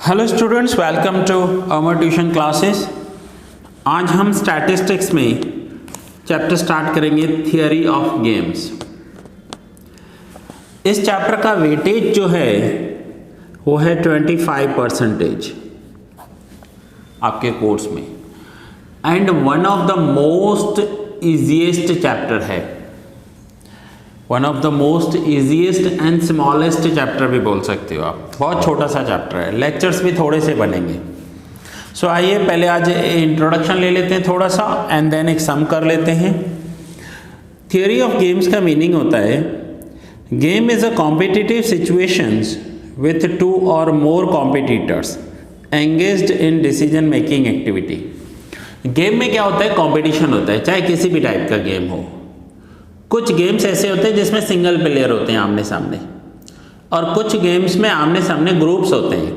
Hello students, welcome to our tuition classes. आज हम statistics में चैप्टर स्टार्ट करेंगे थियरी ऑफ गेम्स। इस चैप्टर का वेटेज जो है वो है 25% आपके कोर्स में, and one of the most easiest chapter है, one of the most easiest and smallest chapter भी बोल सकते हो आप। बहुत छोटा सा चैप्टर है, लेक्चर्स भी थोड़े से बनेंगे। सो आइए पहले आज इंट्रोडक्शन ले लेते हैं थोड़ा सा, एंड देन एक सम कर लेते हैं। थियरी ऑफ गेम्स का मीनिंग होता है game is a competitive situations with two और more competitors engaged in decision making activity. Game में क्या होता है? कंपटीशन होता है, चाहे किसी भी टाइप का गेम हो। कुछ गेम्स ऐसे होते हैं जिसमें सिंगल प्लेयर होते हैं आमने सामने, और कुछ गेम्स में आमने सामने ग्रुप्स होते हैं।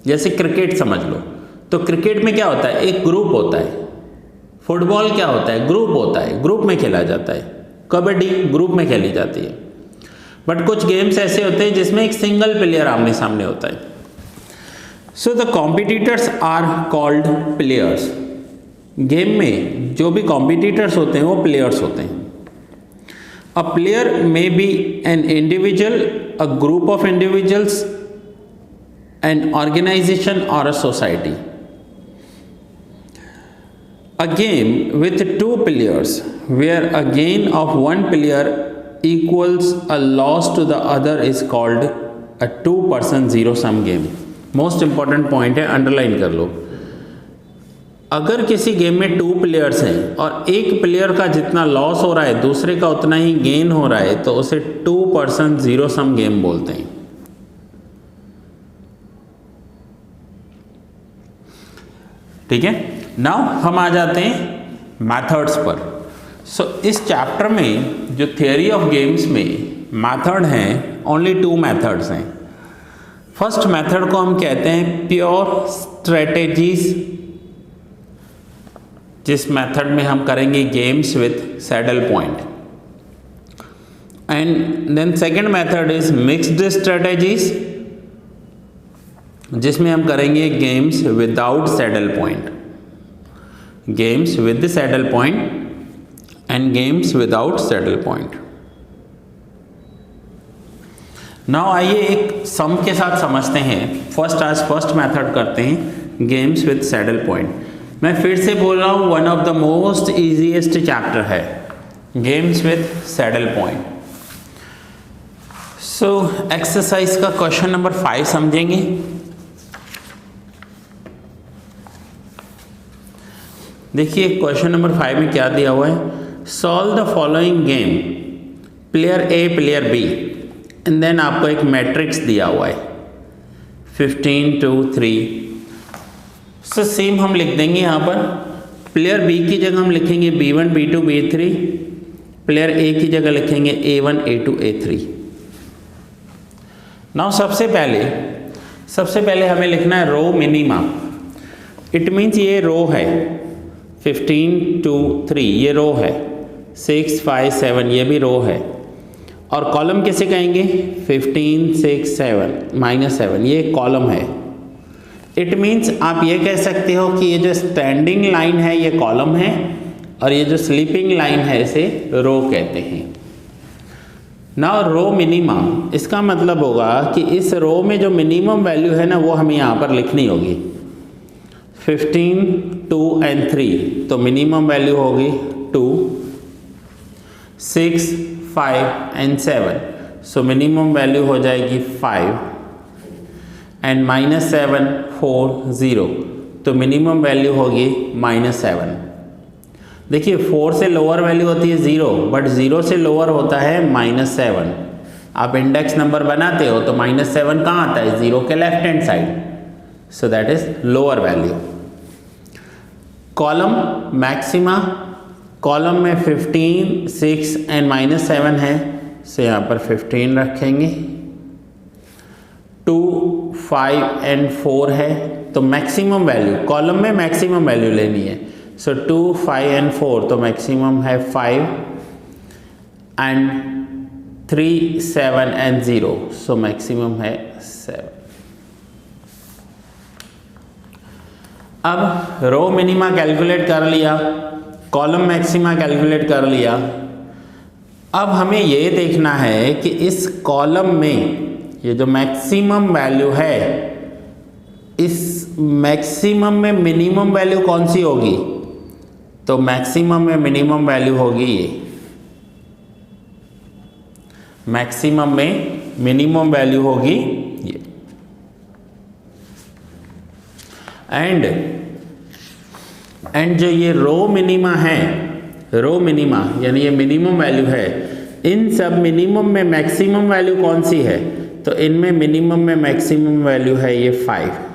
जैसे क्रिकेट समझ लो, तो क्रिकेट में क्या होता है? एक ग्रुप होता है। फुटबॉल क्या होता है? ग्रुप होता है, ग्रुप में खेला जाता है। कबड्डी ग्रुप में खेली जाती है। बट कुछ गेम्स ऐसे होते हैं जिसमें एक सिंगल प्लेयर आमने सामने होता है। So the competitors are called players. Game में जो भी कॉम्पिटिटर्स होते हैं वो प्लेयर्स होते हैं। A player may be an individual, a group of individuals, an organization or a society. A game with two players where a gain of one player equals a loss to the other is called a two-person zero-sum game. Most important point है, underline कर लो। अगर किसी game में two players हैं और एक player का जितना लॉस हो रहा है दूसरे का उतना ही गेन हो रहा है, तो उसे two person zero sum game बोलते हैं। ठीक है, नाउ हम आ जाते हैं मैथड्स पर। सो इस चैप्टर में जो थियरी ऑफ गेम्स में मैथड हैं, ओनली टू मैथड्स हैं। फर्स्ट मैथड को हम कहते हैं प्योर स्ट्रेटेजीज, जिस मेथड में हम करेंगे games with saddle point. And then second method is mixed strategies, जिसमें हम करेंगे games without saddle point, games with saddle point and games without saddle point. Now आइए एक सम के साथ समझते हैं। फर्स्ट मेथड करते हैं गेम्स विद सैडल पॉइंट। मैं फिर से बोल रहा हूँ, one of the most easiest chapter है games with saddle point. So exercise का क्वेश्चन नंबर 5 समझेंगे। देखिए क्वेश्चन नंबर 5 में क्या दिया हुआ है। Solve the following game, player A player B, and then आपको एक मैट्रिक्स दिया हुआ है 15 2 3। सो सेम हम लिख देंगे यहाँ पर। प्लेयर बी की जगह हम लिखेंगे B1 B2 B3, प्लेयर ए की जगह लिखेंगे A1 A2 A3। नाउ सबसे पहले हमें लिखना है रो मिनिमा। इट मीन्स ये रो है 15 2 3, ये रो है 6 5 7, ये भी रो है। और कॉलम किसे कहेंगे? 15 6 7 -7, ये कॉलम है। इट मीन्स आप ये कह सकते हो कि ये जो स्टैंडिंग लाइन है ये कॉलम है, और ये जो स्लीपिंग लाइन है इसे रो कहते हैं। नाउ रो मिनिमा, इसका मतलब होगा कि इस रो में जो मिनिमम वैल्यू है ना वो हमें यहाँ पर लिखनी होगी। 15 2 एंड 3, तो मिनिमम वैल्यू होगी 2, 6 5 एंड 7, सो मिनिमम वैल्यू हो जाएगी 5, एंड -7 4 0, तो मिनिमम वैल्यू होगी -7। देखिए 4 से लोअर वैल्यू होती है 0, बट 0 से लोअर होता है -7। आप इंडेक्स नंबर बनाते हो तो -7 कहाँ आता है? 0 के left hand side, so that is lower value. Column maxima, column में 15 6 एंड -7 है, सो यहाँ पर 15 रखेंगे। 2 5 एंड 4 है, तो मैक्सिमम वैल्यू कॉलम में मैक्सिमम वैल्यू लेनी है। सो 2 5 एंड 4, तो मैक्सिमम है 5, एंड 3 7 एंड 0, सो मैक्सिमम है 7। अब रो मिनिमा कैलकुलेट कर लिया, कॉलम मैक्सिमा कैलकुलेट कर लिया। अब हमें ये देखना है कि इस कॉलम में ये जो मैक्सिमम वैल्यू है, इस मैक्सिमम में मिनिमम वैल्यू कौन सी होगी? तो मैक्सिमम में मिनिमम वैल्यू होगी ये, मैक्सिमम में मिनिमम वैल्यू होगी ये। एंड जो ये रो मिनिमा है, रो मिनिमा यानी ये मिनिमम वैल्यू है, इन सब मिनिमम में मैक्सिमम वैल्यू कौन सी है? तो इनमें मिनिमम में मैक्सिमम वैल्यू है ये 5।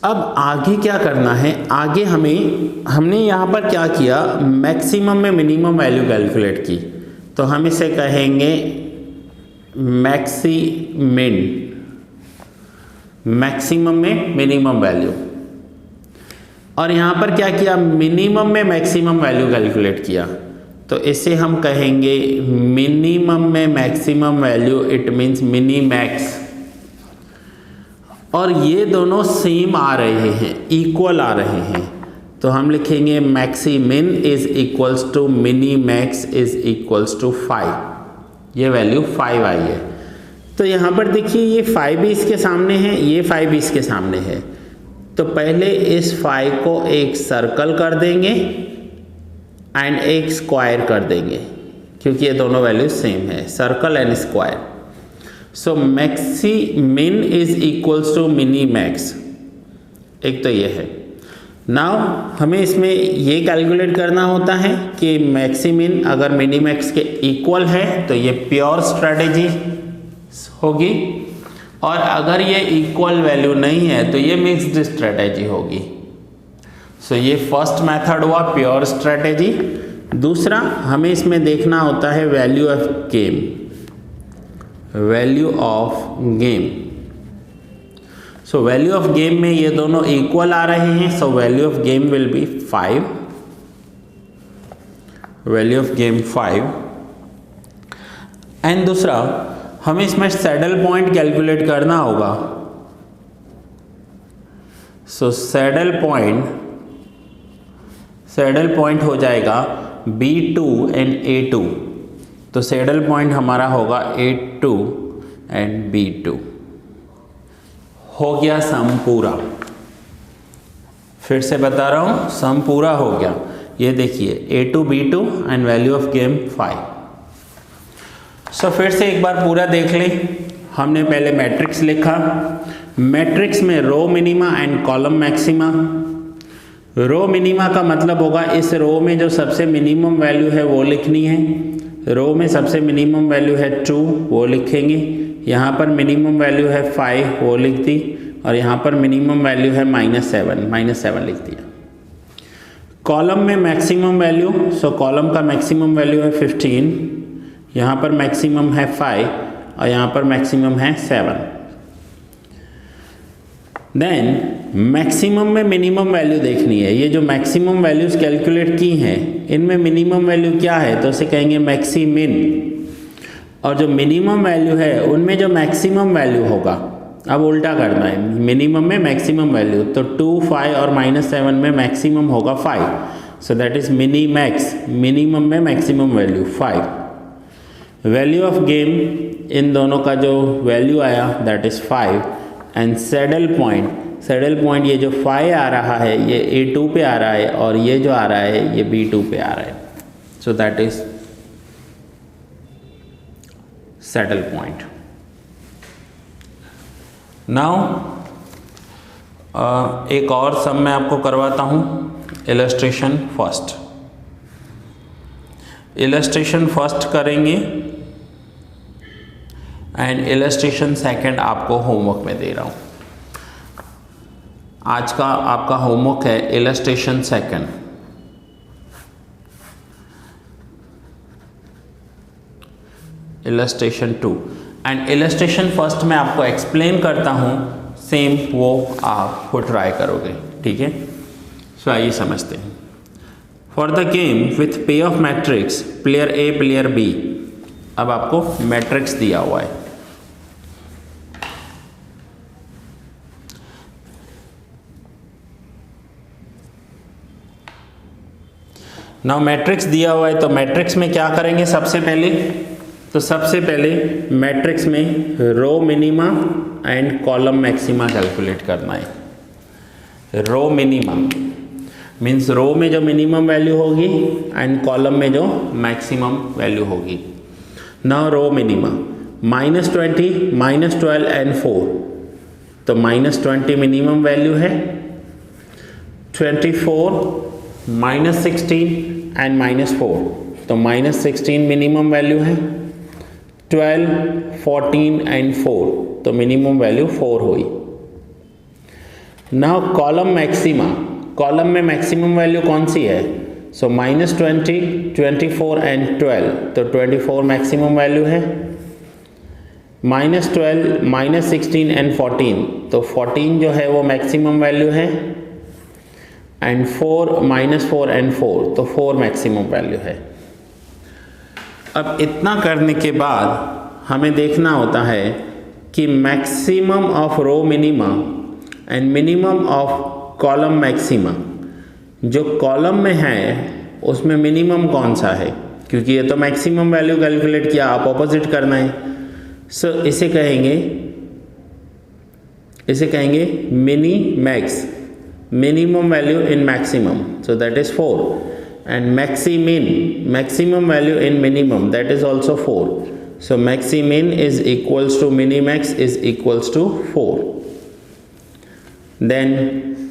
अब आगे क्या करना है? आगे हमने यहाँ पर क्या किया, मैक्सिमम में मिनिमम वैल्यू कैलकुलेट की, तो हम इसे कहेंगे मैक्सिमिन, मैक्सिमम में मिनिमम वैल्यू। और यहाँ पर क्या किया, मिनिमम में मैक्सिमम वैल्यू कैलकुलेट किया, तो इसे हम कहेंगे मिनिमम में maximum value, it means mini max. और ये दोनों सेम आ रहे हैं, इक्वल आ रहे हैं, तो हम लिखेंगे maximin is equals to mini max is equals to 5। ये वैल्यू 5 आई है। तो यहाँ पर देखिए ये 5 भी इसके सामने है, ये 5 भी इसके सामने है, तो पहले इस 5 को एक सर्कल कर देंगे एंड एक स्क्वायर कर देंगे, क्योंकि ये दोनों वैल्यू सेम है, circle and square. So maximin is equals to mini max, एक तो ये है। नाउ हमें इसमें ये कैलकुलेट करना होता है कि मैक्सिमिन अगर मिनी मैक्स के इक्वल है तो ये प्योर स्ट्रेटेजी होगी, और अगर ये इक्वल वैल्यू नहीं है तो ये मिक्स्ड स्ट्रेटेजी होगी। सो ये फर्स्ट मेथड हुआ प्योर स्ट्रेटेजी। दूसरा हमें इसमें देखना होता है value of game, value of game. So value of game में ये दोनों इक्वल आ रहे हैं, so value of game will be 5, value of game 5। And दूसरा हमें इसमें सैडल पॉइंट कैलकुलेट करना होगा। सो सैडल पॉइंट हो जाएगा B2 एंड A2, तो सैडल पॉइंट हमारा होगा A2 एंड B2। हो गया सम पूरा, फिर से बता रहा हूं, सम पूरा हो गया। ये देखिए A2 B2 and value of game 5। सो फिर से एक बार पूरा देख लें। हमने पहले मैट्रिक्स लिखा, मैट्रिक्स में row minima and column maxima. Row minima का मतलब होगा इस रो में जो सबसे मिनिमम वैल्यू है वो लिखनी है। रो में सबसे मिनिमम वैल्यू है 2, वो लिखेंगे। यहाँ पर मिनिमम वैल्यू है 5, वो लिख दी, और यहाँ पर मिनिमम वैल्यू है -7 लिख दिया। कॉलम में मैक्सिमम वैल्यू, सो कॉलम का मैक्सिमम वैल्यू है 15, यहाँ पर मैक्सिमम है 5 और यहाँ पर मैक्सिमम है 7। देन मैक्सिमम में मिनिमम वैल्यू देखनी है। ये जो मैक्सिमम वैल्यूज कैलकुलेट की हैं इनमें मिनिमम वैल्यू क्या है, तो उसे कहेंगे मैक्सिमिन। और जो मिनिमम वैल्यू है उनमें जो मैक्सिमम वैल्यू होगा, अब उल्टा करना है, मिनिमम में मैक्सिमम वैल्यू, तो 2, 5 और -7 में मैक्सिमम होगा 5, so that is mini max. Minimum में maximum value 5। Value of game, इन दोनों का जो वैल्यू आया that is 5। And saddle point ये जो 5 आ रहा है ये A2 पे आ रहा है, और ये जो आ रहा है ये B2 पे आ रहा है, सो that is saddle point. Now एक और सम मैं आपको करवाता हूँ, इलस्ट्रेशन फर्स्ट करेंगे एंड इलस्ट्रेशन सेकंड आपको होमवर्क में दे रहा हूँ। आज का आपका होमवर्क है illustration second. Illustration 2 and illustration first में आपको एक्सप्लेन करता हूँ, सेम वो आप ट्राई करोगे, ठीक है। सो आइए समझते हैं। फॉर द गेम विथ पे of matrix player A player B, अब आपको मैट्रिक्स दिया हुआ है, नाउ मैट्रिक्स दिया हुआ है तो मैट्रिक्स में क्या करेंगे सबसे पहले, तो सबसे पहले मैट्रिक्स में row minima and column maxima calculate करना है। रो मिनिमा मीन्स रो में जो मिनिमम वैल्यू होगी एंड कॉलम में जो मैक्सिमम वैल्यू होगी। नाउ रो मिनिमा -20, -12 एंड 4, तो -20 मिनिमम वैल्यू है, 24, -16 एंड -4, तो -16 मिनिमम वैल्यू है, 12, 14 एंड 4, तो मिनिमम वैल्यू 4 हुई। नाउ कॉलम मैक्सिमा, कॉलम में मैक्सिमम वैल्यू कौन सी है, सो -20, 24 एंड 12, तो 24 मैक्सिमम वैल्यू है, -12, -16 एंड 14, तो 14 जो है वो मैक्सिमम वैल्यू है, एंड 4, -4 एंड 4, तो 4 मैक्सिमम वैल्यू है। अब इतना करने के बाद हमें देखना होता है कि maximum of row minima and minimum of column maxima, जो कॉलम में है उसमें मिनिमम कौन सा है, क्योंकि ये तो मैक्सिमम वैल्यू कैलकुलेट किया, आप ऑपोजिट करना है। सो इसे कहेंगे mini max, minimum value in maximum, so that is 4, and maximin, maximum value in minimum, that is also 4, so maximin is equals to minimax is equals to 4। Then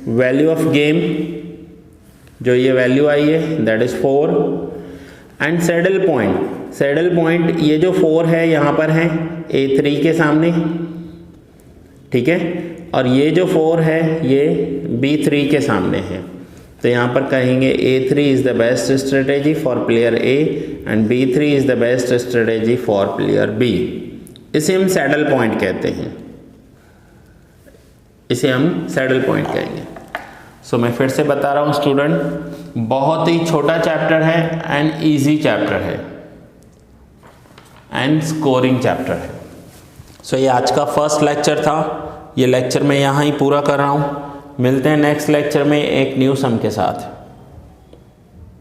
value of game, जो ये value आई है that is 4, and saddle point, saddle point ये जो 4 है यहाँ पर है A3 के सामने, ठीक है, और ये जो 4 है ये B3 के सामने है, तो यहाँ पर कहेंगे A3 is the best strategy for player A and B3 is the best strategy for player B। इसे हम सैडल पॉइंट कहते हैं, इसे हम सैडल पॉइंट कहेंगे। सो मैं फिर से बता रहा हूँ स्टूडेंट, बहुत ही छोटा चैप्टर है एंड इजी चैप्टर है एंड स्कोरिंग चैप्टर है। सो ये आज का फर्स्ट लेक्चर था, ये लेक्चर मैं यहाँ ही पूरा कर रहा हूँ। मिलते हैं नेक्स्ट लेक्चर में एक न्यू सम के साथ।